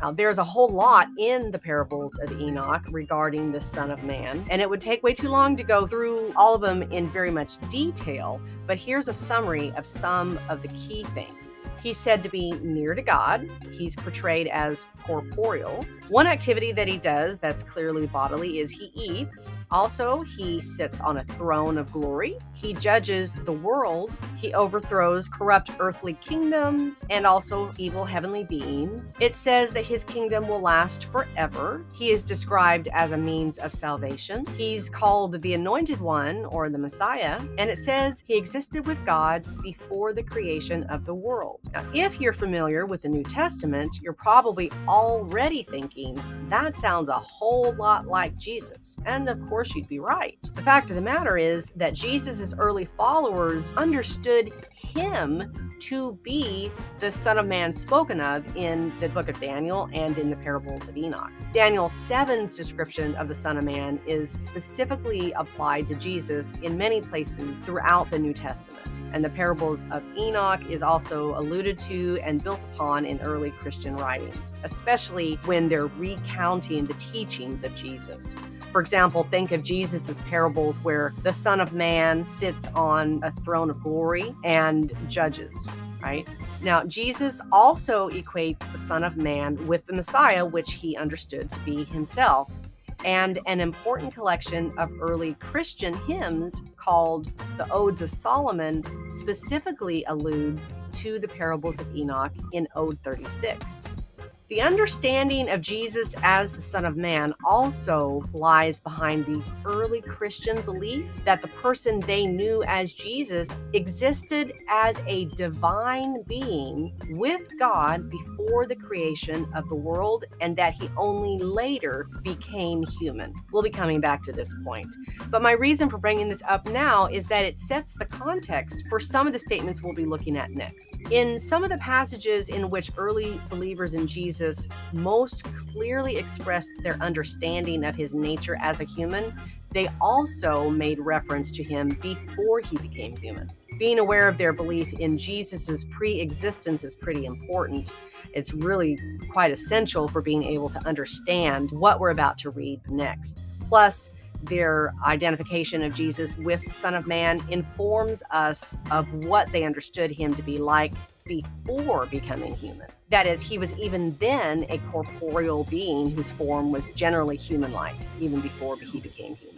Now, there's a whole lot in the Parables of Enoch regarding the Son of Man, and it would take way too long to go through all of them in very much detail, but here's a summary of some of the key things. He's said to be near to God. He's portrayed as corporeal. One activity that he does that's clearly bodily is he eats. Also, he sits on a throne of glory. He judges the world. He overthrows corrupt earthly kingdoms and also evil heavenly beings. It says that his kingdom will last forever. He is described as a means of salvation. He's called the Anointed One or the Messiah, and it says he existed with God before the creation of the world. Now, if you're familiar with the New Testament, you're probably already thinking, that sounds a whole lot like Jesus. And of course, you'd be right. The fact of the matter is that Jesus' early followers understood him to be the Son of Man spoken of in the book of Daniel and in the Parables of Enoch. Daniel 7's description of the Son of Man is specifically applied to Jesus in many places throughout the New Testament. And the Parables of Enoch is also alluded to and built upon in early Christian writings, especially when they're recounting the teachings of Jesus. For example, think of Jesus' parables where the Son of Man sits on a throne of glory and judges, right? Now, Jesus also equates the Son of Man with the Messiah, which he understood to be himself. And an important collection of early Christian hymns called the Odes of Solomon specifically alludes to the Parables of Enoch in Ode 36. The understanding of Jesus as the Son of Man also lies behind the early Christian belief that the person they knew as Jesus existed as a divine being with God before the creation of the world, and that he only later became human. We'll be coming back to this point. But my reason for bringing this up now is that it sets the context for some of the statements we'll be looking at next. In some of the passages in which early believers in Jesus most clearly expressed their understanding of his nature as a human, they also made reference to him before he became human. Being aware of their belief in Jesus's pre-existence is pretty important. It's really quite essential for being able to understand what we're about to read next. Plus, their identification of Jesus with the Son of Man informs us of what they understood him to be like before becoming human. That is, he was even then a corporeal being whose form was generally human-like, even before he became human.